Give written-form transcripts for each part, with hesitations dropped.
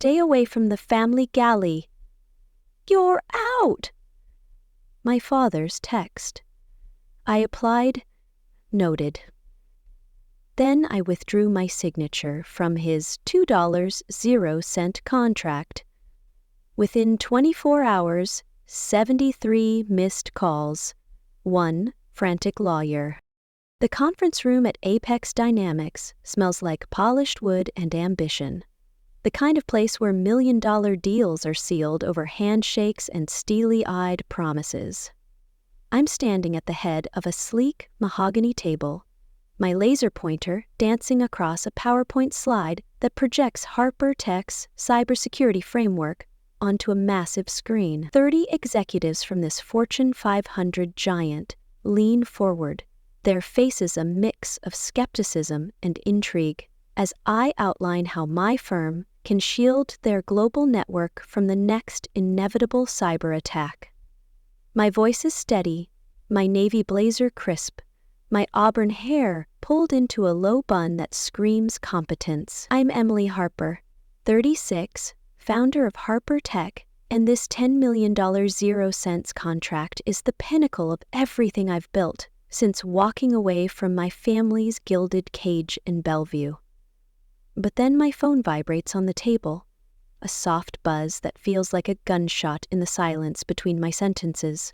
Stay away from the family galley. You're out! My father's text. I applied, noted. Then I withdrew my signature from his $2.00 contract. Within 24 hours, 73 missed calls, 1 frantic lawyer. The conference room at Apex Dynamics smells like polished wood and ambition. The kind of place where million-dollar deals are sealed over handshakes and steely-eyed promises. I'm standing at the head of a sleek mahogany table, my laser pointer dancing across a PowerPoint slide that projects Harper Tech's cybersecurity framework onto a massive screen. 30 executives from this Fortune 500 giant lean forward, their faces a mix of skepticism and intrigue, as I outline how my firm can shield their global network from the next inevitable cyber attack. My voice is steady, my navy blazer crisp, my auburn hair pulled into a low bun that screams competence. I'm Emily Harper, 36, founder of Harper Tech, and this $10 million 0 cents contract is the pinnacle of everything I've built since walking away from my family's gilded cage in Bellevue. But then my phone vibrates on the table, a soft buzz that feels like a gunshot in the silence between my sentences.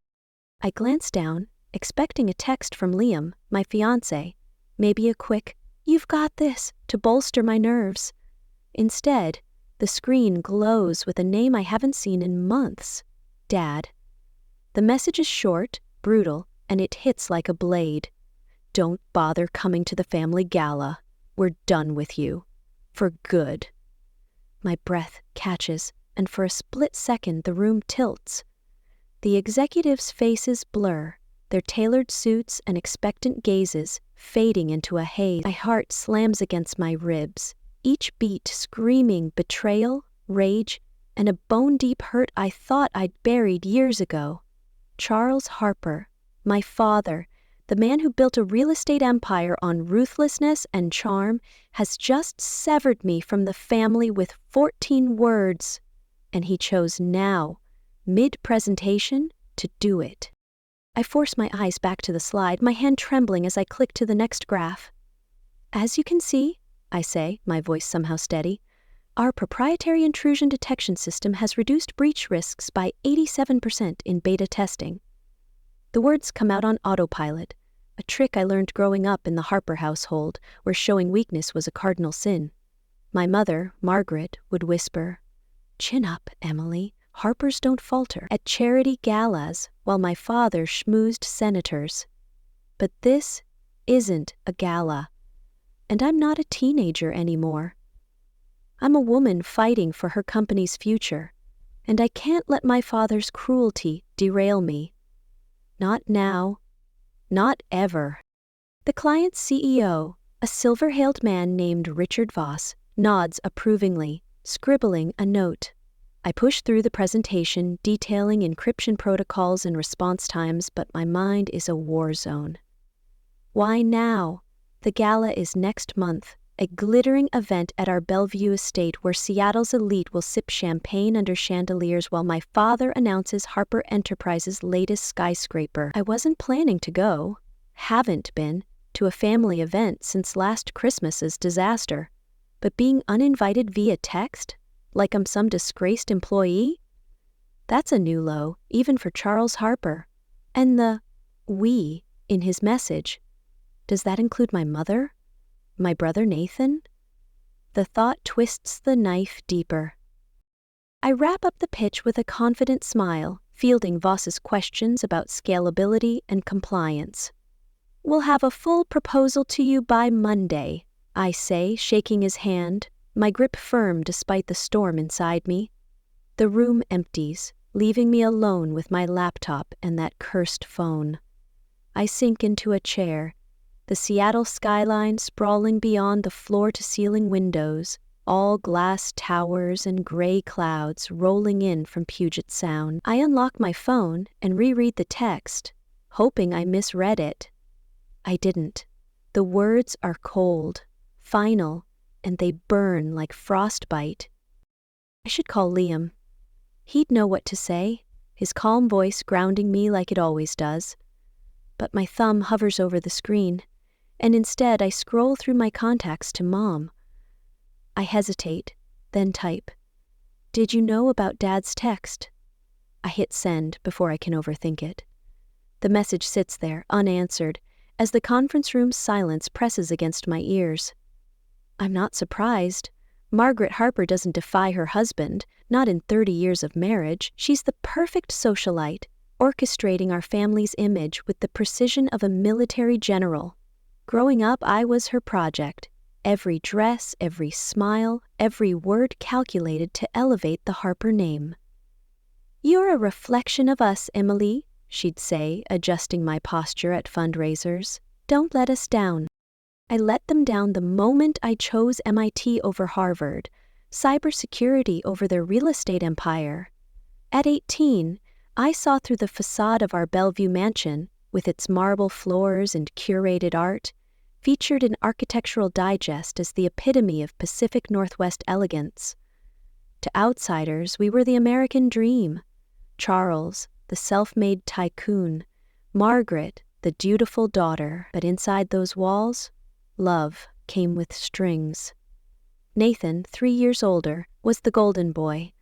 I glance down, expecting a text from Liam, my fiancé, maybe a quick, "You've got this," to bolster my nerves. Instead, the screen glows with a name I haven't seen in months, Dad. The message is short, brutal, and it hits like a blade. "Don't bother coming to the family gala. We're done with you. For good." My breath catches, and for a split second the room tilts. The executives' faces blur, their tailored suits and expectant gazes fading into a haze. My heart slams against my ribs, each beat screaming betrayal, rage, and a bone-deep hurt I thought I'd buried years ago. Charles Harper, my father, the man who built a real estate empire on ruthlessness and charm, has just severed me from the family with 14 words, and he chose now, mid-presentation, to do it. I force my eyes back to the slide, my hand trembling as I click to the next graph. "As you can see," I say, my voice somehow steady, "our proprietary intrusion detection system has reduced breach risks by 87% in beta testing." The words come out on autopilot, a trick I learned growing up in the Harper household, where showing weakness was a cardinal sin. My mother, Margaret, would whisper, "Chin up, Emily. Harpers don't falter," at charity galas, while my father schmoozed senators. But this isn't a gala, and I'm not a teenager anymore. I'm a woman fighting for her company's future, and I can't let my father's cruelty derail me. Not now. Not ever. The client's CEO, a silver-hailed man named Richard Voss, nods approvingly, scribbling a note. I push through the presentation detailing encryption protocols and response times, but my mind is a war zone. Why now? The gala is next month, a glittering event at our Bellevue estate where Seattle's elite will sip champagne under chandeliers while my father announces Harper Enterprises' latest skyscraper. I wasn't planning to go, haven't been, to a family event since last Christmas's disaster, but being uninvited via text? Like I'm some disgraced employee? That's a new low, even for Charles Harper. And the "we" in his message, does that include my mother? My brother Nathan? The thought twists the knife deeper. I wrap up the pitch with a confident smile, fielding Voss's questions about scalability and compliance. "We'll have a full proposal to you by Monday," I say, shaking his hand, my grip firm despite the storm inside me. The room empties, leaving me alone with my laptop and that cursed phone. I sink into a chair, the Seattle skyline sprawling beyond the floor-to-ceiling windows, all glass towers and gray clouds rolling in from Puget Sound. I unlock my phone and reread the text, hoping I misread it. I didn't. The words are cold, final, and they burn like frostbite. I should call Liam. He'd know what to say, his calm voice grounding me like it always does. But my thumb hovers over the screen, and instead I scroll through my contacts to Mom. I hesitate, then type, "Did you know about Dad's text?" I hit send before I can overthink it. The message sits there, unanswered, as the conference room's silence presses against my ears. I'm not surprised. Margaret Harper doesn't defy her husband, not in 30 years of marriage. She's the perfect socialite, orchestrating our family's image with the precision of a military general. Growing up, I was her project. Every dress, every smile, every word calculated to elevate the Harper name. "You're a reflection of us, Emily," she'd say, adjusting my posture at fundraisers. "Don't let us down." I let them down the moment I chose MIT over Harvard, cybersecurity over their real estate empire. At 18, I saw through the facade of our Bellevue mansion, with its marble floors and curated art, featured in Architectural Digest as the epitome of Pacific Northwest elegance. To outsiders, we were the American dream. Charles, the self-made tycoon. Margaret, the dutiful daughter. But inside those walls, love came with strings. Nathan, 3 years older, was the golden boy.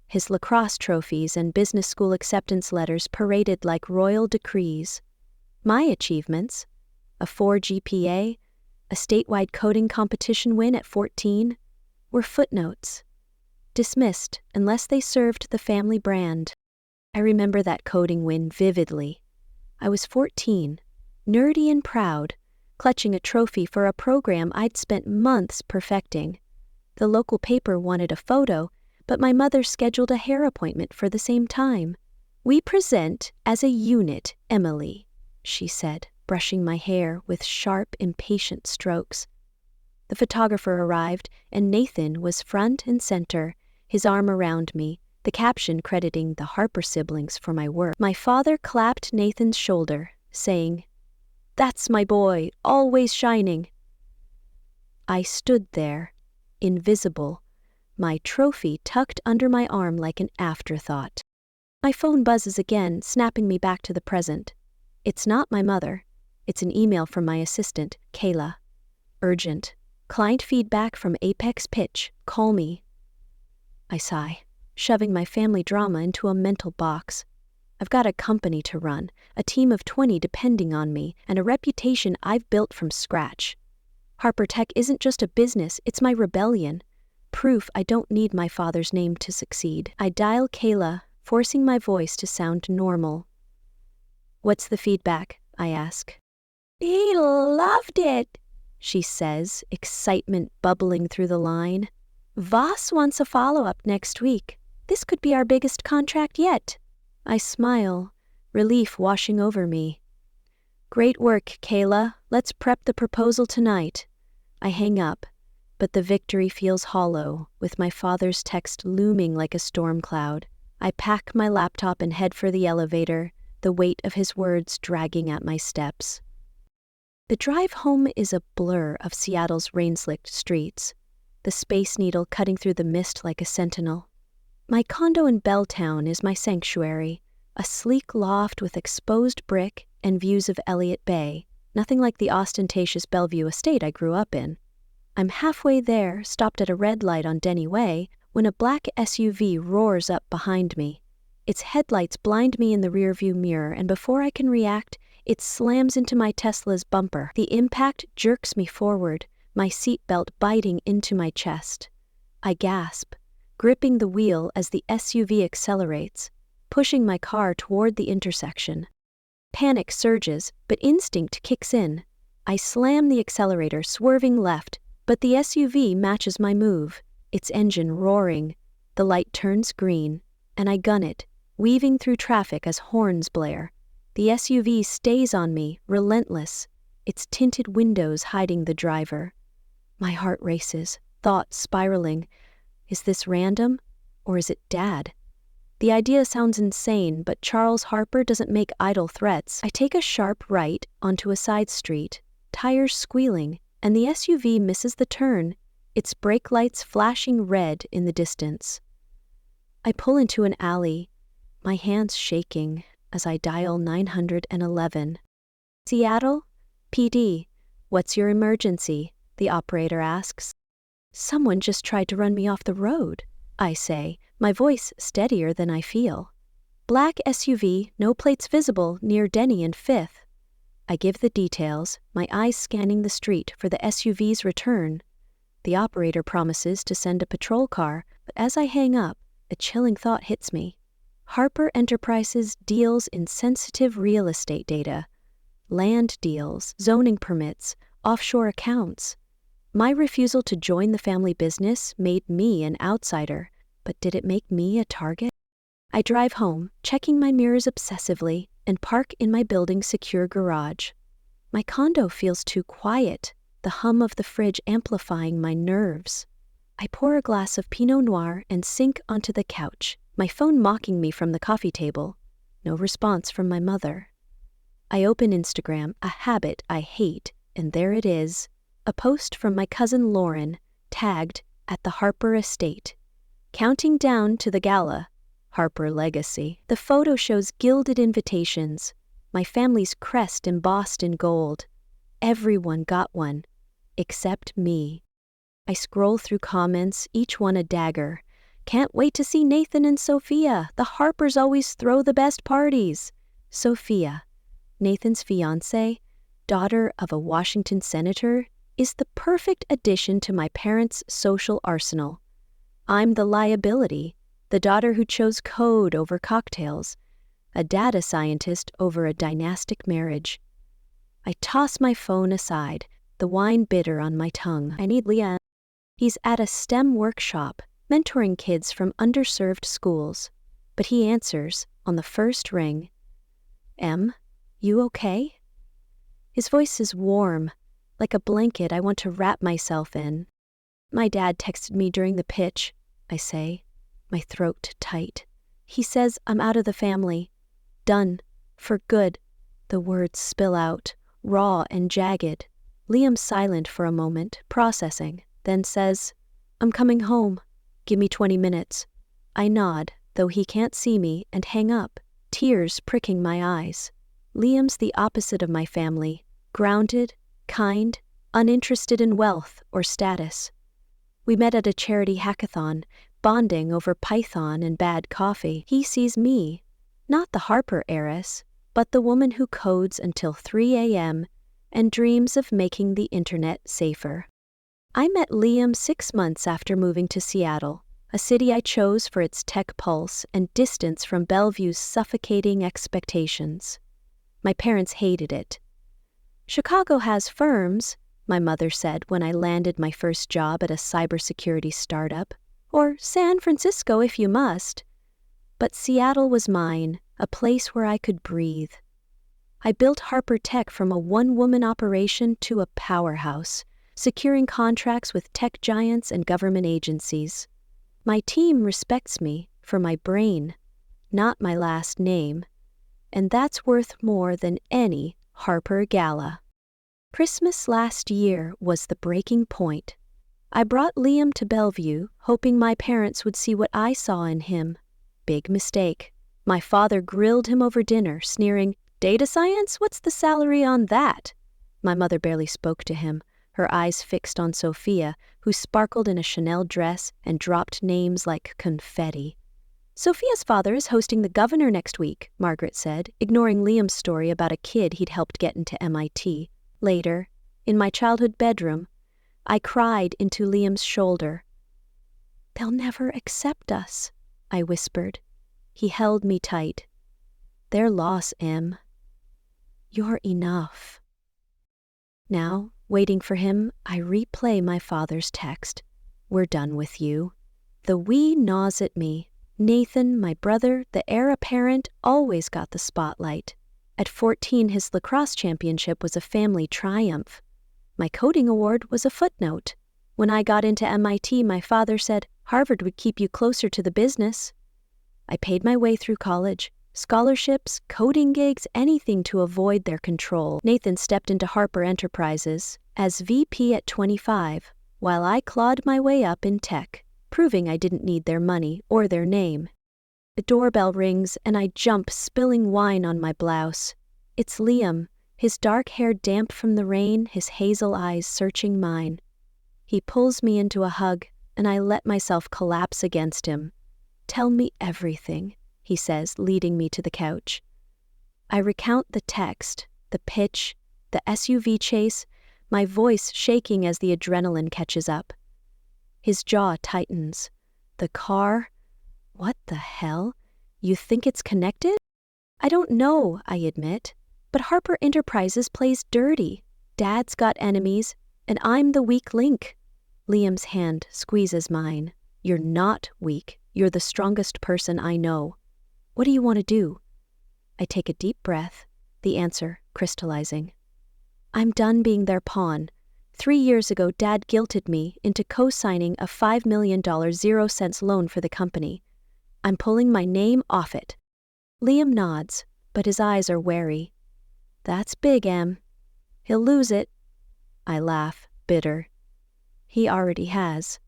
His lacrosse trophies and business school acceptance letters paraded like royal decrees. My achievements, a 4 GPA, a statewide coding competition win at 14, were footnotes, dismissed unless they served the family brand. I remember that coding win vividly. I was 14, nerdy and proud, clutching a trophy for a program I'd spent months perfecting. The local paper wanted a photo, but my mother scheduled a hair appointment for the same time. "We present as a unit, Emily," she said, brushing my hair with sharp, impatient strokes. The photographer arrived, and Nathan was front and center, his arm around me, the caption crediting the Harper siblings for my work. My father clapped Nathan's shoulder, saying, "That's my boy, always shining." I stood there, invisible, my trophy tucked under my arm like an afterthought. My phone buzzes again, snapping me back to the present. It's not my mother. It's an email from my assistant, Kayla. Urgent. Client feedback from Apex Pitch. Call me. I sigh, shoving my family drama into a mental box. I've got a company to run, a team of 20 depending on me, and a reputation I've built from scratch. Harper Tech isn't just a business, it's my rebellion. Proof I don't need my father's name to succeed. I dial Kayla, forcing my voice to sound normal. "What's the feedback?" I ask. "He loved it," she says, excitement bubbling through the line. "Voss wants a follow-up next week. This could be our biggest contract yet." I smile, relief washing over me. "Great work, Kayla. Let's prep the proposal tonight." I hang up, but the victory feels hollow, with my father's text looming like a storm cloud. I pack my laptop and head for the elevator, the weight of his words dragging at my steps. The drive home is a blur of Seattle's rain-slicked streets, the Space Needle cutting through the mist like a sentinel. My condo in Belltown is my sanctuary, a sleek loft with exposed brick and views of Elliott Bay, nothing like the ostentatious Bellevue estate I grew up in. I'm halfway there, stopped at a red light on Denny Way, when a black SUV roars up behind me. Its headlights blind me in the rearview mirror, and before I can react, it slams into my Tesla's bumper. The impact jerks me forward, my seatbelt biting into my chest. I gasp, gripping the wheel as the SUV accelerates, pushing my car toward the intersection. Panic surges, but instinct kicks in. I slam the accelerator, swerving left, but the SUV matches my move, its engine roaring. The light turns green, and I gun it, weaving through traffic as horns blare. The SUV stays on me, relentless, its tinted windows hiding the driver. My heart races, thoughts spiraling. Is this random, or is it Dad? The idea sounds insane, but Charles Harper doesn't make idle threats. I take a sharp right onto a side street, tires squealing, and the SUV misses the turn, its brake lights flashing red in the distance. I pull into an alley, my hands shaking as I dial 911. Seattle? PD, what's your emergency? The operator asks. Someone just tried to run me off the road, I say, my voice steadier than I feel. Black SUV, no plates visible, near Denny and 5th. I give the details, my eyes scanning the street for the SUV's return. The operator promises to send a patrol car, but as I hang up, a chilling thought hits me. Harper Enterprises deals in sensitive real estate data. Land deals, zoning permits, offshore accounts. My refusal to join the family business made me an outsider, but did it make me a target? I drive home, checking my mirrors obsessively, and park in my building's secure garage. My condo feels too quiet, the hum of the fridge amplifying my nerves. I pour a glass of Pinot Noir and sink onto the couch, my phone mocking me from the coffee table. No response from my mother. I open Instagram, a habit I hate, and there it is, a post from my cousin Lauren, tagged at the Harper estate. Counting down to the gala, Harper Legacy. The photo shows gilded invitations, my family's crest embossed in gold. Everyone got one, except me. I scroll through comments, each one a dagger. Can't wait to see Nathan and Sophia. The Harpers always throw the best parties. Sophia, Nathan's fiancée, daughter of a Washington senator, is the perfect addition to my parents' social arsenal. I'm the liability, the daughter who chose code over cocktails, a data scientist over a dynastic marriage. I toss my phone aside, the wine bitter on my tongue. I need Liam. He's at a STEM workshop, mentoring kids from underserved schools. But he answers, on the first ring, "Em, you okay?" His voice is warm, like a blanket I want to wrap myself in. My dad texted me during the pitch, I say, my throat tight. He says I'm out of the family. Done. For good. The words spill out, raw and jagged. Liam's silent for a moment, processing, then says, "I'm coming home. Give me 20 minutes. I nod, though he can't see me, and hang up, tears pricking my eyes. Liam's the opposite of my family, grounded, kind, uninterested in wealth or status. We met at a charity hackathon, bonding over Python and bad coffee. He sees me, not the Harper heiress, but the woman who codes until 3 a.m. and dreams of making the internet safer. I met Liam 6 months after moving to Seattle, a city I chose for its tech pulse and distance from Bellevue's suffocating expectations. My parents hated it. "Chicago has firms," my mother said when I landed my first job at a cybersecurity startup, "or San Francisco if you must." But Seattle was mine, a place where I could breathe. I built Harper Tech from a one-woman operation to a powerhouse, securing contracts with tech giants and government agencies. My team respects me for my brain, not my last name, and that's worth more than any Harper Gala. Christmas last year was the breaking point. I brought Liam to Bellevue, hoping my parents would see what I saw in him. Big mistake. My father grilled him over dinner, sneering, "Data science? What's the salary on that?" My mother barely spoke to him, her eyes fixed on Sophia, who sparkled in a Chanel dress and dropped names like confetti. "Sophia's father is hosting the governor next week," Margaret said, ignoring Liam's story about a kid he'd helped get into MIT. Later, in my childhood bedroom, I cried into Liam's shoulder. "They'll never accept us," I whispered. He held me tight. "Their loss, Em. You're enough." Now, waiting for him, I replay my father's text. "We're done with you." The we gnaws at me. Nathan, my brother, the heir apparent, always got the spotlight. At 14, his lacrosse championship was a family triumph. My coding award was a footnote. When I got into MIT, my father said, "Harvard would keep you closer to the business." I paid my way through college. Scholarships, coding gigs, anything to avoid their control. Nathan stepped into Harper Enterprises as VP at 25, while I clawed my way up in tech. proving I didn't need their money or their name. The doorbell rings and I jump, spilling wine on my blouse. It's Liam, his dark hair damp from the rain, his hazel eyes searching mine. He pulls me into a hug, and I let myself collapse against him. "Tell me everything," he says, leading me to the couch. I recount the text, the pitch, the SUV chase, my voice shaking as the adrenaline catches up. His jaw tightens. "The car? What the hell? You think it's connected?" "I don't know," I admit, "but Harper Enterprises plays dirty. Dad's got enemies, and I'm the weak link." Liam's hand squeezes mine. "You're not weak. You're the strongest person I know. What do you want to do?" I take a deep breath, the answer crystallizing. "I'm done being their pawn. 3 years ago, Dad guilted me into co-signing a $5 million 0-cents loan for the company. I'm pulling my name off it." Liam nods, but his eyes are wary. "That's big, Em. He'll lose it." I laugh, bitter. He already has.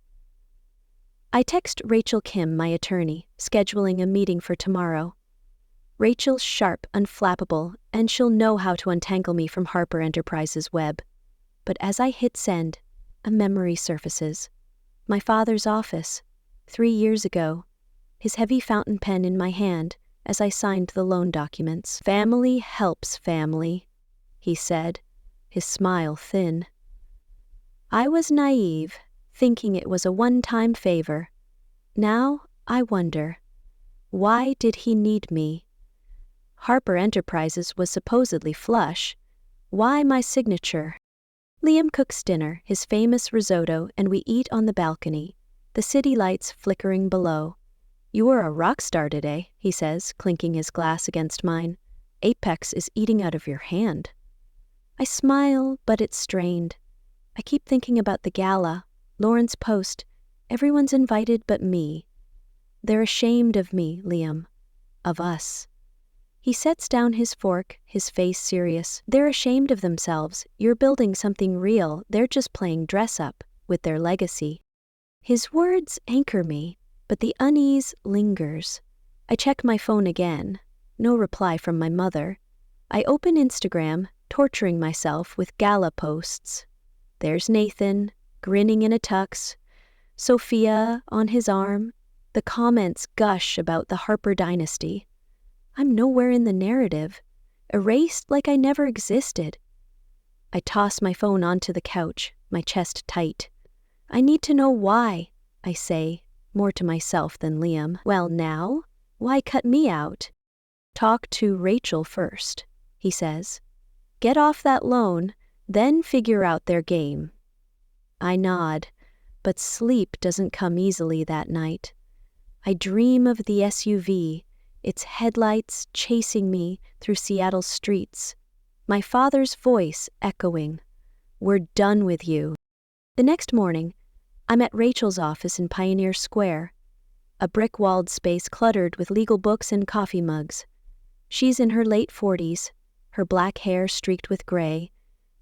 I text Rachel Kim, my attorney, scheduling a meeting for tomorrow. Rachel's sharp, unflappable, and she'll know how to untangle me from Harper Enterprises' web. But as I hit send, a memory surfaces. My father's office, 3 years ago, his heavy fountain pen in my hand as I signed the loan documents. "Family helps family," he said, his smile thin. I was naive, thinking it was a one-time favor. Now I wonder, why did he need me? Harper Enterprises was supposedly flush. Why my signature? Liam cooks dinner, his famous risotto, and we eat on the balcony, the city lights flickering below. "You were a rock star today," he says, clinking his glass against mine. "Apex is eating out of your hand." I smile, but it's strained. I keep thinking about the gala, Lauren's post. Everyone's invited but me. "They're ashamed of me, Liam. Of us." He sets down his fork, his face serious. "They're ashamed of themselves. You're building something real. They're just playing dress-up with their legacy." His words anchor me, but the unease lingers. I check my phone again. No reply from my mother. I open Instagram, torturing myself with gala posts. There's Nathan, grinning in a tux. Sophia on his arm. The comments gush about the Harper dynasty. I'm nowhere in the narrative, erased like I never existed. I toss my phone onto the couch, my chest tight. "I need to know why," I say, more to myself than Liam. "Well now, why cut me out?" "Talk to Rachel first," he says. "Get off that loan, then figure out their game." I nod, but sleep doesn't come easily that night. I dream of the SUV, its headlights chasing me through Seattle's streets, my father's voice echoing, "We're done with you." The next morning, I'm at Rachel's office in Pioneer Square, a brick-walled space cluttered with legal books and coffee mugs. She's in her late 40s, her black hair streaked with gray,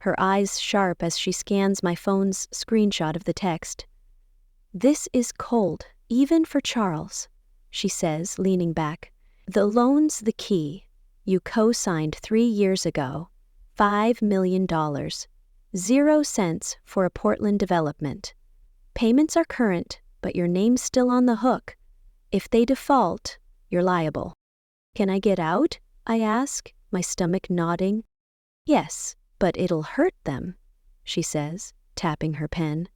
her eyes sharp as she scans my phone's screenshot of the text. "This is cold, even for Charles," she says, leaning back. "The loan's the key. You co-signed 3 years ago. $5 million. 0 cents for a Portland development. Payments are current, but your name's still on the hook. If they default, you're liable." "Can I get out?" I ask, my stomach nodding. "Yes, but it'll hurt them," she says, tapping her pen.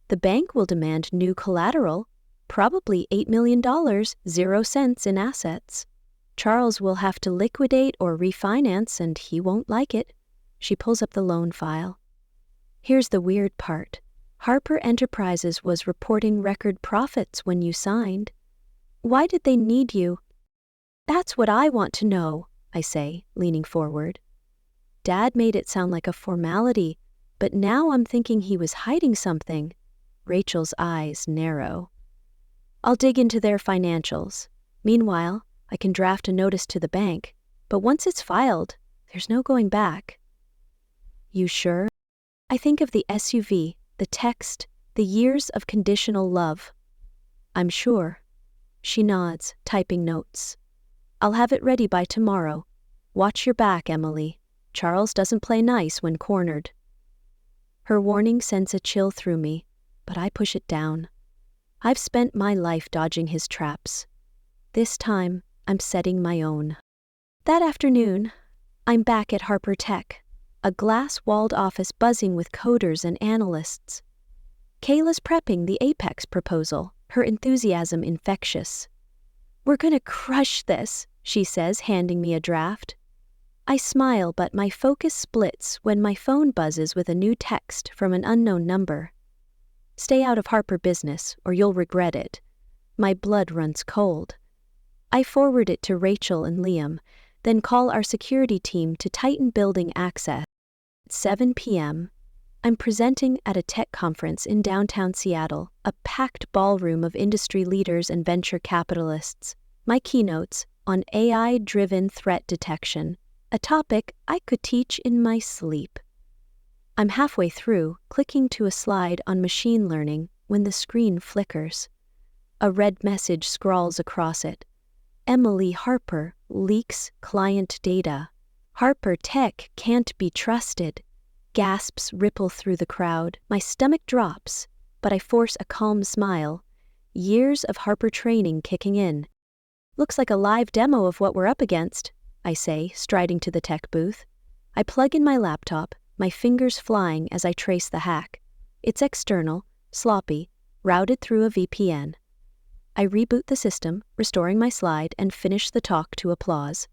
"The bank will demand new collateral, probably $8 million, 0 cents in assets. Charles will have to liquidate or refinance, and he won't like it." She pulls up the loan file. "Here's the weird part. Harper Enterprises was reporting record profits when you signed. Why did they need you?" "That's what I want to know," I say, leaning forward. Dad made it sound like a formality, but now I'm thinking he was hiding something. Rachel's eyes narrow. "I'll dig into their financials. Meanwhile, I can draft a notice to the bank, but once it's filed, there's no going back." "You sure?" I think of the SUV, the text, the years of conditional love. I'm sure. She nods, typing notes. I'll have it ready by tomorrow. Watch your back, Emily. Charles doesn't play nice when cornered. Her warning sends a chill through me, but I push it down. I've spent my life dodging his traps. This time, I'm setting my own. That afternoon, I'm back at Harper Tech, a glass-walled office buzzing with coders and analysts. Kayla's prepping the Apex proposal, her enthusiasm infectious. We're gonna crush this, she says, handing me a draft. I smile, but my focus splits when my phone buzzes with a new text from an unknown number. Stay out of Harper business, or you'll regret it. My blood runs cold. I forward it to Rachel and Liam, then call our security team to tighten building access. At 7 p.m., I'm presenting at a tech conference in downtown Seattle, a packed ballroom of industry leaders and venture capitalists. My keynotes on AI-driven threat detection, a topic I could teach in my sleep. I'm halfway through, clicking to a slide on machine learning, when the screen flickers. A red message scrawls across it. Emily Harper leaks client data. Harper Tech can't be trusted. Gasps ripple through the crowd. My stomach drops, but I force a calm smile. Years of Harper training kicking in. Looks like a live demo of what we're up against, I say, striding to the tech booth. I plug in my laptop, my fingers flying as I trace the hack. It's external, sloppy, routed through a VPN. I reboot the system, restoring my slide, and finish the talk to applause.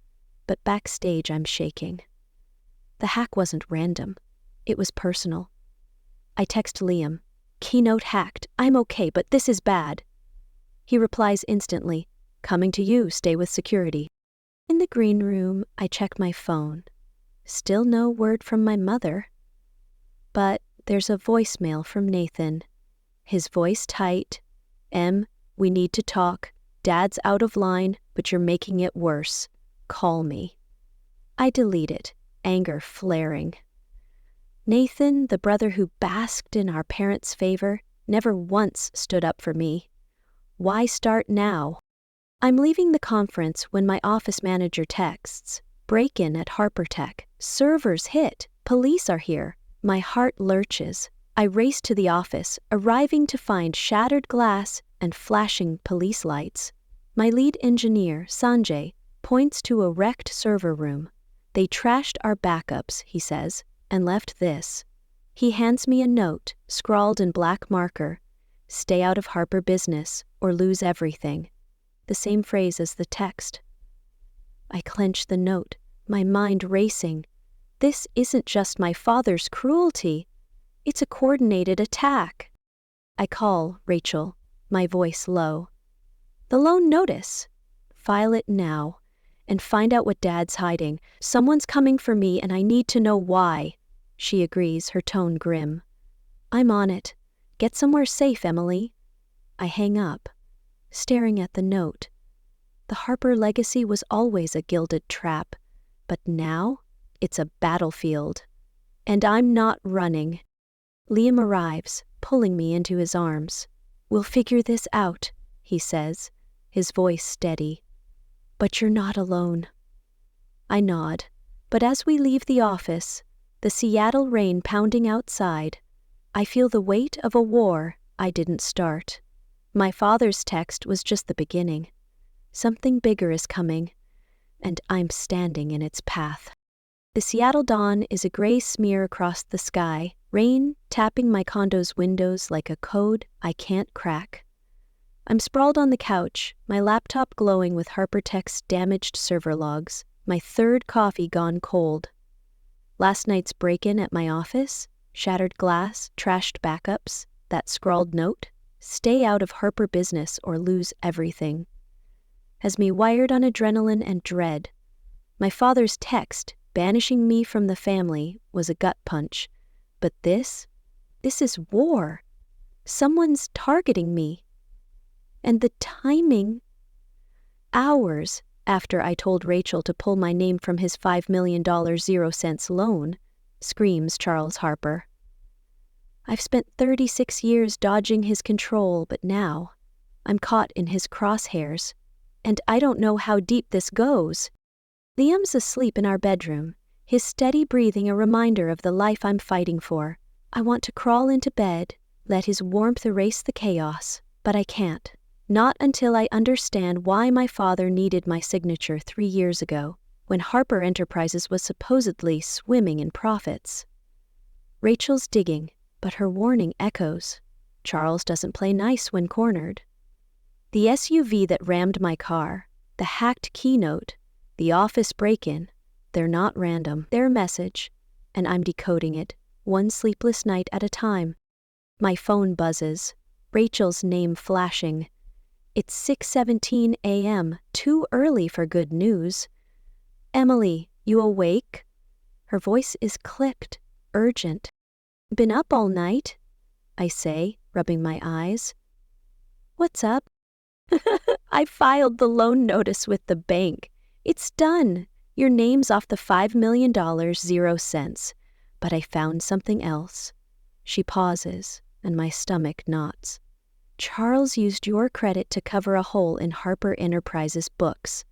But backstage I'm shaking. The hack wasn't random. It was personal. I text Liam. Keynote hacked. I'm okay, but this is bad. He replies instantly. Coming to you, stay with security. In the green room, I check my phone. Still no word from my mother. But there's a voicemail from Nathan. His voice tight. Em, we need to talk. Dad's out of line, but you're making it worse. Call me. I delete it, anger flaring. Nathan, the brother who basked in our parents' favor, never once stood up for me. Why start now? I'm leaving the conference when my office manager texts. Break-in at Harper Tech. Servers hit. Police are here. My heart lurches. I race to the office, arriving to find shattered glass and flashing police lights. My lead engineer, Sanjay, points to a wrecked server room. They trashed our backups, he says, and left this. He hands me a note, scrawled in black marker. Stay out of Harper business, or lose everything. The same phrase as the text. I clench the note, my mind racing. This isn't just my father's cruelty. It's a coordinated attack. I call Rachel, my voice low. The lone notice. File it now, and find out what Dad's hiding. Someone's coming for me, and I need to know why. She agrees, her tone grim. I'm on it. Get somewhere safe, Emily. I hang up, staring at the note. The Harper legacy was always a gilded trap, but now it's a battlefield. And I'm not running. Liam arrives, pulling me into his arms. We'll figure this out, he says, his voice steady. But you're not alone. I nod, but as we leave the office, the Seattle rain pounding outside, I feel the weight of a war I didn't start. My father's text was just the beginning. Something bigger is coming, and I'm standing in its path. The Seattle dawn is a gray smear across the sky, rain tapping my condo's windows like a code I can't crack. I'm sprawled on the couch, my laptop glowing with Harper Tech's damaged server logs, my third coffee gone cold. Last night's break-in at my office, shattered glass, trashed backups, that scrawled note, stay out of Harper business or lose everything, has me wired on adrenaline and dread. My father's text, banishing me from the family, was a gut punch. But this is war. Someone's targeting me. And the timing. Hours after I told Rachel to pull my name from his $5 million 0-cent loan, screams Charles Harper. I've spent 36 years dodging his control, but now I'm caught in his crosshairs, and I don't know how deep this goes. Liam's asleep in our bedroom, his steady breathing a reminder of the life I'm fighting for. I want to crawl into bed, let his warmth erase the chaos, but I can't. Not until I understand why my father needed my signature 3 years ago, when Harper Enterprises was supposedly swimming in profits. Rachel's digging, but her warning echoes. Charles doesn't play nice when cornered. The SUV that rammed my car, the hacked keynote, the office break-in, they're not random. They're a message, and I'm decoding it, one sleepless night at a time. My phone buzzes, Rachel's name flashing. It's 6:17 a.m., too early for good news. "Emily, you awake?" Her voice is clipped, urgent. "Been up all night?" I say, rubbing my eyes. "What's up?" "I filed the loan notice with the bank. It's done. Your name's off the $5 million, 0 cents. But I found something else." She pauses, and my stomach knots. "Charles used your credit to cover a hole in Harper Enterprises' books.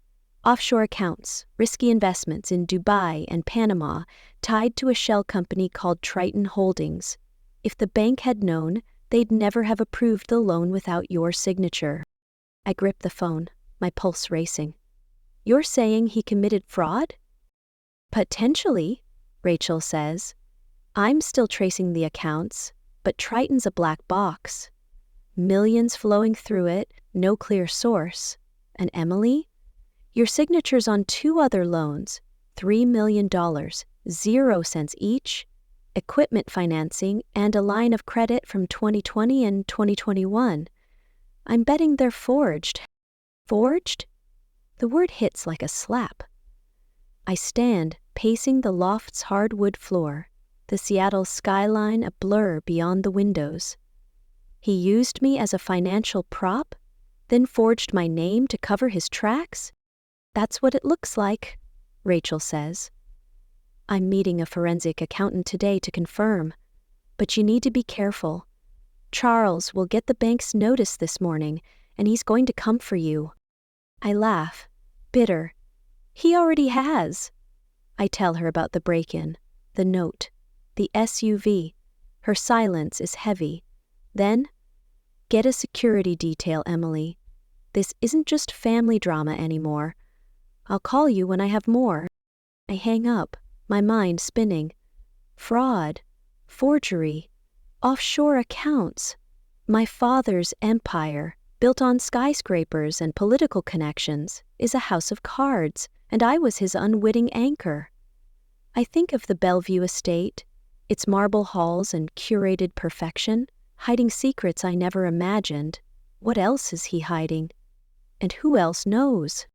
Offshore accounts, risky investments in Dubai and Panama, tied to a shell company called Triton Holdings. If the bank had known, they'd never have approved the loan without your signature." I grip the phone, my pulse racing. "You're saying he committed fraud?" "Potentially," Rachel says. "I'm still tracing the accounts, but Triton's a black box. Millions flowing through it, no clear source. And Emily? Your signature's on 2 other loans, $3 million, 0 cents each, equipment financing, and a line of credit from 2020 and 2021. I'm betting they're forged." "Forged?" The word hits like a slap. I stand, pacing the loft's hardwood floor, the Seattle skyline a blur beyond the windows. He used me as a financial prop, then forged my name to cover his tracks? "That's what it looks like," Rachel says. "I'm meeting a forensic accountant today to confirm, but you need to be careful. Charles will get the bank's notice this morning, and he's going to come for you." I laugh, bitter. "He already has." I tell her about the break-in, the note, the SUV. Her silence is heavy. Then, "Get a security detail, Emily. This isn't just family drama anymore. I'll call you when I have more." I hang up, my mind spinning. Fraud, forgery, offshore accounts. My father's empire, built on skyscrapers and political connections, is a house of cards, and I was his unwitting anchor. I think of the Bellevue estate, its marble halls and curated perfection, hiding secrets I never imagined. What else is he hiding? And who else knows?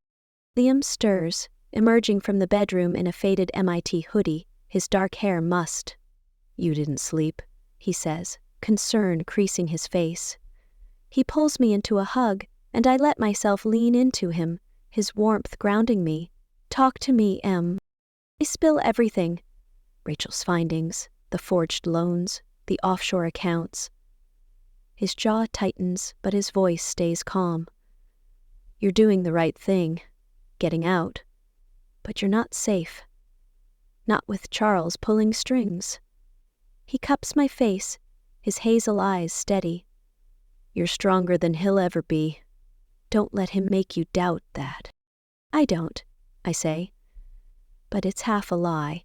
Liam stirs, emerging from the bedroom in a faded MIT hoodie, his dark hair mussed. "You didn't sleep," he says, concern creasing his face. He pulls me into a hug, and I let myself lean into him, his warmth grounding me. "Talk to me, Em." I spill everything. Rachel's findings, the forged loans, the offshore accounts. His jaw tightens, but his voice stays calm. "You're doing the right thing, getting out. But you're not safe. Not with Charles pulling strings." He cups my face, his hazel eyes steady. "You're stronger than he'll ever be. Don't let him make you doubt that." "I don't," I say. But it's half a lie.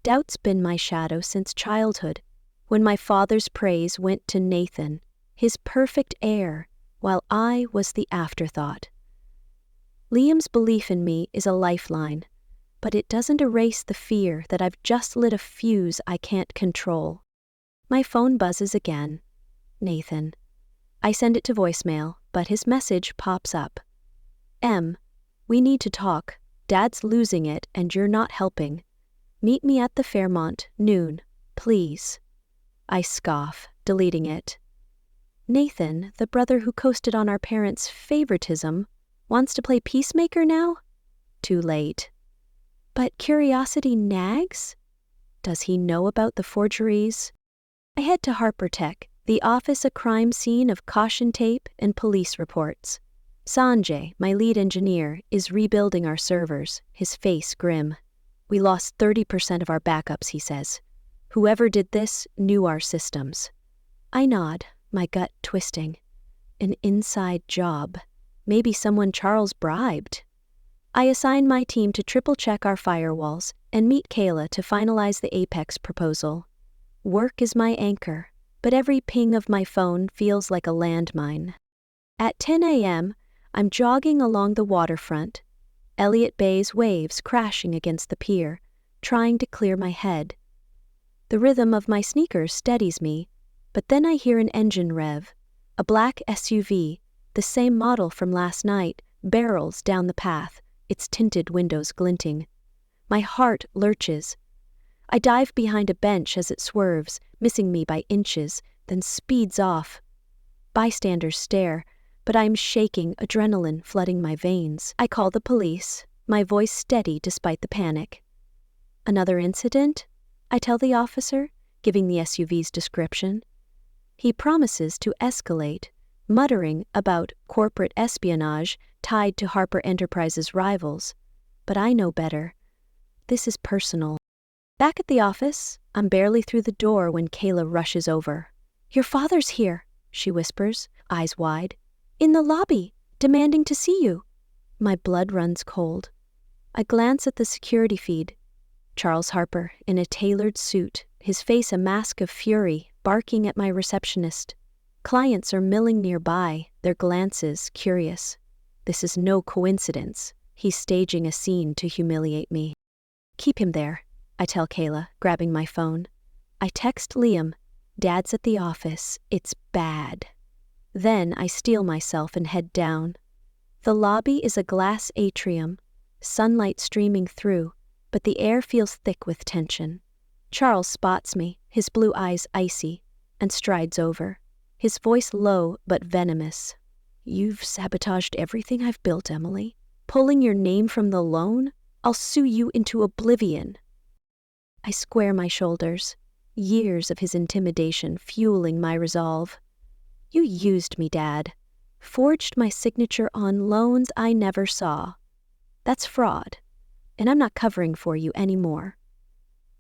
Doubt's been my shadow since childhood, when my father's praise went to Nathan, his perfect heir, while I was the afterthought. Liam's belief in me is a lifeline, but it doesn't erase the fear that I've just lit a fuse I can't control. My phone buzzes again. Nathan. I send it to voicemail, but his message pops up. "Em, we need to talk. Dad's losing it and you're not helping. Meet me at the Fairmont, noon, please." I scoff, deleting it. Nathan, the brother who coasted on our parents' favoritism, wants to play peacemaker now? Too late. But curiosity nags? Does he know about the forgeries? I head to Harper Tech, The office a crime scene of caution tape and police reports. Sanjay, my lead engineer, is rebuilding our servers, his face grim. We lost 30% of our backups, he says. Whoever did this knew our systems. I nod, my gut twisting. An inside job. Maybe someone Charles bribed. I assign my team to triple-check our firewalls and meet Kayla to finalize the Apex proposal. Work is my anchor, but every ping of my phone feels like a landmine. At 10 a.m., I'm jogging along the waterfront, Elliott Bay's waves crashing against the pier, trying to clear my head. The rhythm of my sneakers steadies me, but then I hear an engine rev. A black SUV, the same model from last night, barrels down the path, its tinted windows glinting. My heart lurches. I dive behind a bench as it swerves, missing me by inches, then speeds off. Bystanders stare, but I'm shaking, adrenaline flooding my veins. I call the police, my voice steady despite the panic. Another incident? I tell the officer, giving the SUV's description. He promises to escalate, muttering about corporate espionage tied to Harper Enterprises' rivals. But I know better. This is personal. Back at the office, I'm barely through the door when Kayla rushes over. "Your father's here," she whispers, eyes wide. "In the lobby, demanding to see you." My blood runs cold. I glance at the security feed. Charles Harper, in a tailored suit, his face a mask of fury, barking at my receptionist. Clients are milling nearby, their glances curious. This is no coincidence. He's staging a scene to humiliate me. "Keep him there," I tell Kayla, grabbing my phone. I text Liam, "Dad's at the office. It's bad." Then I steel myself and head down. The lobby is a glass atrium, sunlight streaming through, but the air feels thick with tension. Charles spots me, his blue eyes icy, and strides over, his voice low but venomous. "You've sabotaged everything I've built, Emily. Pulling your name from the loan? I'll sue you into oblivion." I square my shoulders, years of his intimidation fueling my resolve. "You used me, Dad. Forged my signature on loans I never saw. That's fraud, and I'm not covering for you anymore."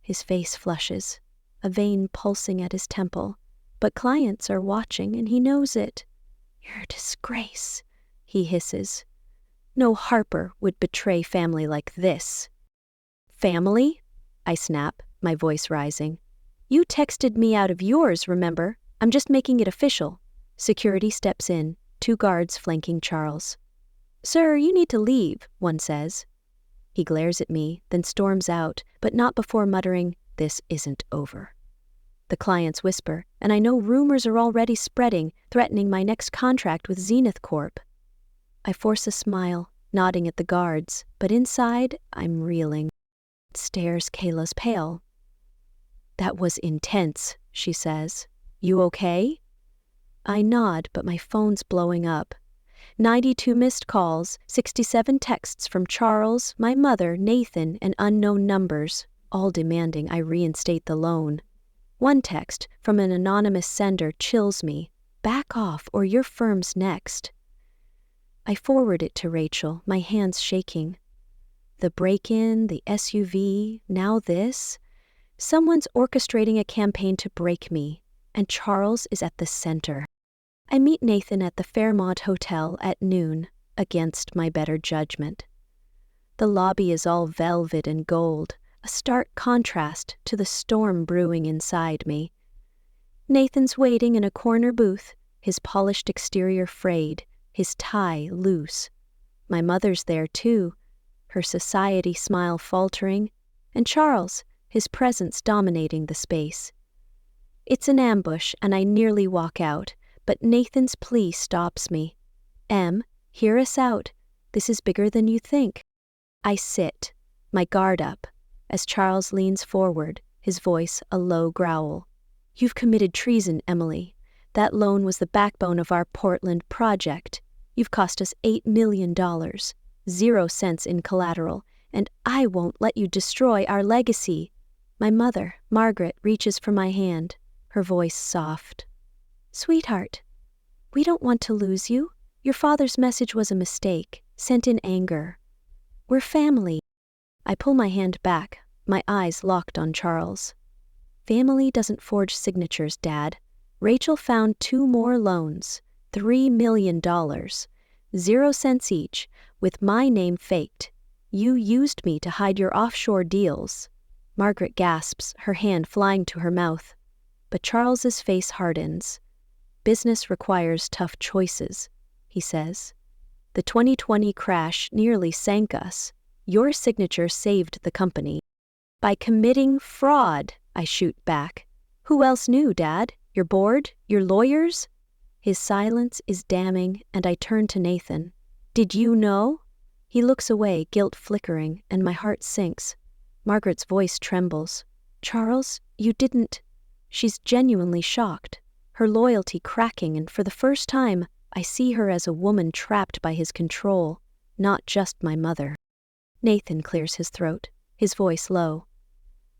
His face flushes, a vein pulsing at his temple, but clients are watching and he knows it. "You're a disgrace," he hisses. "No Harper would betray family like this." "Family?" I snap, my voice rising. "You texted me out of yours, remember? I'm just making it official." Security steps in, 2 guards flanking Charles. "Sir, you need to leave," one says. He glares at me, then storms out, but not before muttering, "This isn't over." The clients whisper, and I know rumors are already spreading, threatening my next contract with Zenith Corp. I force a smile, nodding at the guards, but inside, I'm reeling. Stares Kayla's pale. "That was intense," she says. "You okay?" I nod, but my phone's blowing up. 92 missed calls, 67 texts from Charles, my mother, Nathan, and unknown numbers, all demanding I reinstate the loan. One text from an anonymous sender chills me. "Back off or your firm's next." I forward it to Rachel, my hands shaking. The break-in, the SUV, now this. Someone's orchestrating a campaign to break me, and Charles is at the center. I meet Nathan at the Fairmont Hotel at noon, against my better judgment. The lobby is all velvet and gold, a stark contrast to the storm brewing inside me. Nathan's waiting in a corner booth, his polished exterior frayed, his tie loose. My mother's there too, her society smile faltering, and Charles, his presence dominating the space. It's an ambush, and I nearly walk out, but Nathan's plea stops me. "Em, hear us out. This is bigger than you think." I sit, my guard up, as Charles leans forward, his voice a low growl. "You've committed treason, Emily. That loan was the backbone of our Portland project. You've cost us $8 million, 0 cents in collateral, and I won't let you destroy our legacy." My mother, Margaret, reaches for my hand, her voice soft. Sweetheart, we don't want to lose you. Your father's message was a mistake, sent in anger. We're family. I pull my hand back, my eyes locked on Charles. Family doesn't forge signatures, Dad. Rachel found 2 more loans, $3 million, 0 cents each, with my name faked. You used me to hide your offshore deals. Margaret gasps, her hand flying to her mouth. But Charles's face hardens. Business requires tough choices, he says. The 2020 crash nearly sank us. Your signature saved the company. By committing fraud, I shoot back. Who else knew, Dad? Your board? Your lawyers? His silence is damning, and I turn to Nathan. Did you know? He looks away, guilt flickering, and my heart sinks. Margaret's voice trembles. Charles, you didn't. She's genuinely shocked, her loyalty cracking, and for the first time, I see her as a woman trapped by his control, not just my mother. Nathan clears his throat, his voice low.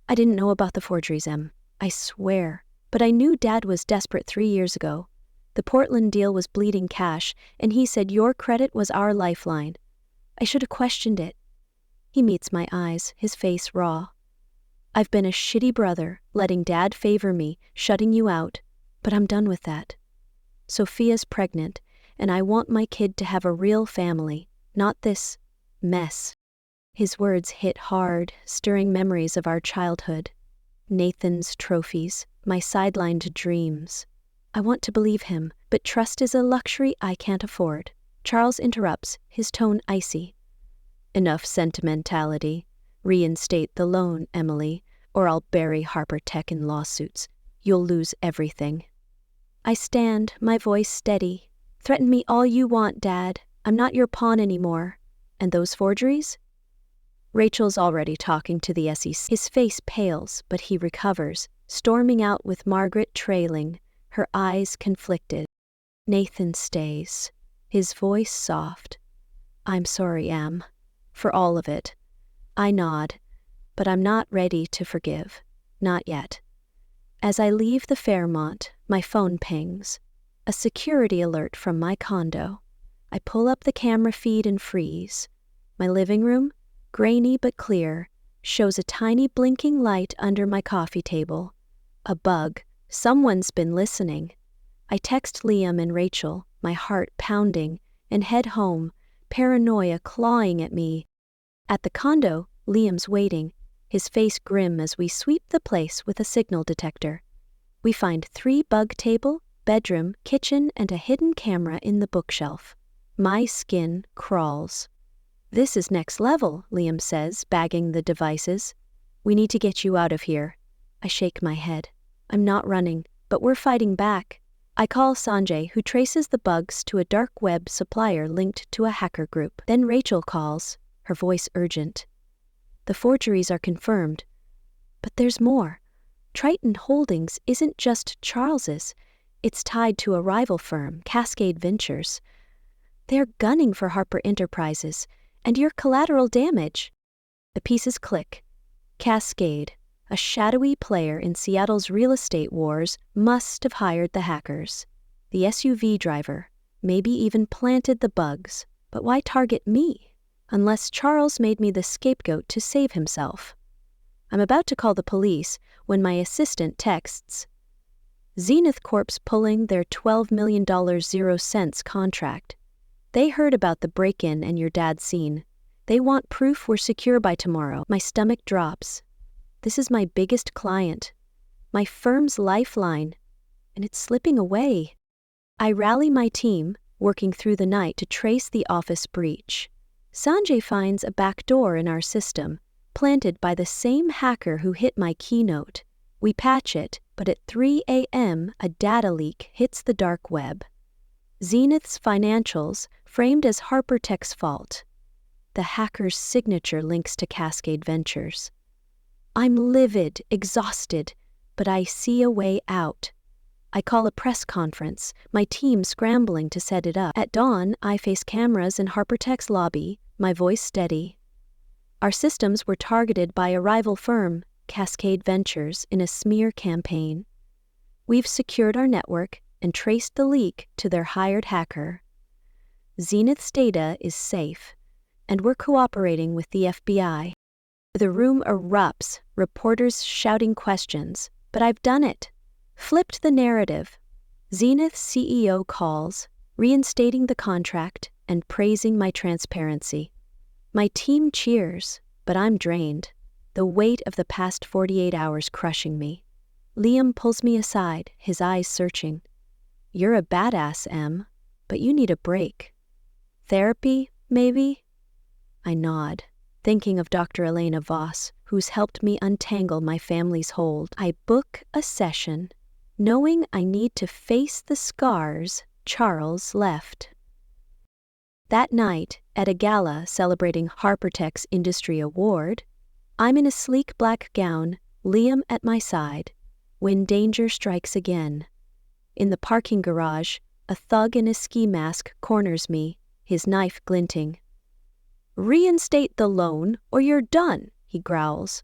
I didn't know about the forgeries, Em. I swear. But I knew Dad was desperate 3 years ago. The Portland deal was bleeding cash, and he said your credit was our lifeline. I should have questioned it. He meets my eyes, his face raw. I've been a shitty brother, letting Dad favor me, shutting you out, but I'm done with that. Sophia's pregnant, and I want my kid to have a real family, not this mess. His words hit hard, stirring memories of our childhood. Nathan's trophies, my sidelined dreams. I want to believe him, but trust is a luxury I can't afford. Charles interrupts, his tone icy. Enough sentimentality. Reinstate the loan, Emily, or I'll bury Harper Tech in lawsuits. You'll lose everything. I stand, my voice steady. Threaten me all you want, Dad. I'm not your pawn anymore. And those forgeries? Rachel's already talking to the SEC. His face pales, but he recovers, storming out with Margaret trailing, her eyes conflicted. Nathan stays, his voice soft. I'm sorry, Em, for all of it. I nod, but I'm not ready to forgive. Not yet. As I leave the Fairmont, my phone pings. A security alert from my condo. I pull up the camera feed and freeze. My living room, grainy but clear, shows a tiny blinking light under my coffee table. A bug. Someone's been listening. I text Liam and Rachel, my heart pounding, and head home, paranoia clawing at me. At the condo, Liam's waiting, his face grim as we sweep the place with a signal detector. We find 3 bug table, bedroom, kitchen, and a hidden camera in the bookshelf. My skin crawls. This is next level, Liam says, bagging the devices. We need to get you out of here. I shake my head. I'm not running, but we're fighting back. I call Sanjay, who traces the bugs to a dark web supplier linked to a hacker group. Then Rachel calls, her voice urgent. The forgeries are confirmed. But there's more. Triton Holdings isn't just Charles's. It's tied to a rival firm, Cascade Ventures. They're gunning for Harper Enterprises, and your collateral damage. The pieces click. Cascade, a shadowy player in Seattle's real estate wars, must have hired the hackers. The SUV driver, maybe even planted the bugs. But why target me? Unless Charles made me the scapegoat to save himself. I'm about to call the police when my assistant texts. Zenith Corp's pulling their $12 million 0 cents contract. They heard about the break-in and your dad's scene. They want proof we're secure by tomorrow. My stomach drops. This is my biggest client, my firm's lifeline, and it's slipping away. I rally my team, working through the night to trace the office breach. Sanjay finds a back door in our system, planted by the same hacker who hit my keynote. We patch it, but at 3 a.m. a data leak hits the dark web. Zenith's financials, framed as Harper Tech's fault. The hacker's signature links to Cascade Ventures. I'm livid, exhausted, but I see a way out. I call a press conference, my team scrambling to set it up. At dawn, I face cameras in Harper Tech's lobby, my voice steady. Our systems were targeted by a rival firm, Cascade Ventures, in a smear campaign. We've secured our network, and traced the leak to their hired hacker. Zenith's data is safe, and we're cooperating with the FBI. The room erupts, reporters shouting questions, but I've done it. Flipped the narrative. Zenith's CEO calls, reinstating the contract and praising my transparency. My team cheers, but I'm drained, the weight of the past 48 hours crushing me. Liam pulls me aside, his eyes searching. You're a badass, Em, but you need a break. Therapy, maybe? I nod, thinking of Dr. Elena Voss, who's helped me untangle my family's hold. I book a session, knowing I need to face the scars Charles left. That night, at a gala celebrating HarperTech's Industry Award, I'm in a sleek black gown, Liam at my side, when danger strikes again. In the parking garage, a thug in a ski mask corners me, his knife glinting. Reinstate the loan, or you're done, he growls.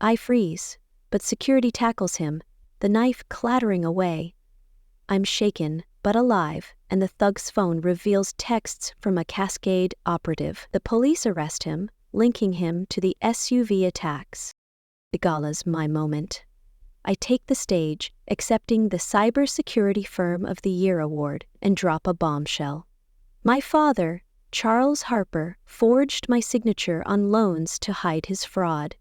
I freeze, but security tackles him, the knife clattering away. I'm shaken, but alive, and the thug's phone reveals texts from a Cascade operative. The police arrest him, linking him to the SUV attacks. The gala's my moment. I take the stage, accepting the Cybersecurity Firm of the Year award, and drop a bombshell. My father, Charles Harper, forged my signature on loans to hide his fraud.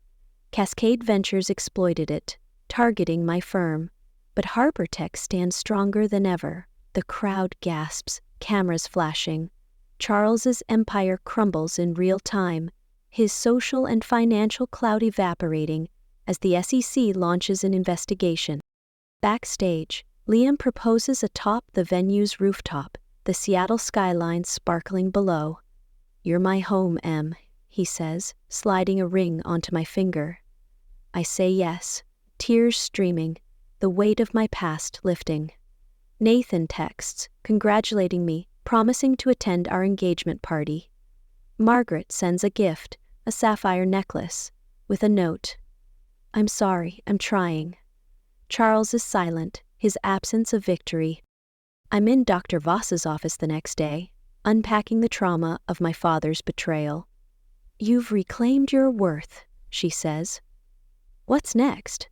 Cascade Ventures exploited it, targeting my firm. But HarperTech stands stronger than ever. The crowd gasps, cameras flashing. Charles's empire crumbles in real time, his social and financial clout evaporating as the SEC launches an investigation. Backstage, Liam proposes atop the venue's rooftop, the Seattle skyline sparkling below. You're my home, Em, he says, sliding a ring onto my finger. I say yes, tears streaming, the weight of my past lifting. Nathan texts, congratulating me, promising to attend our engagement party. Margaret sends a gift, a sapphire necklace, with a note. I'm sorry, I'm trying. Charles is silent, his absence a victory. I'm in Dr. Voss's office the next day, unpacking the trauma of my father's betrayal. You've reclaimed your worth, she says. What's next?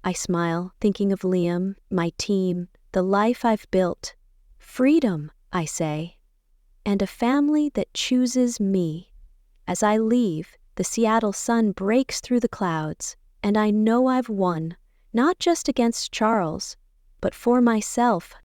I smile, thinking of Liam, my team, the life I've built. Freedom, I say. And a family that chooses me. As I leave, the Seattle sun breaks through the clouds, and I know I've won, not just against Charles, but for myself.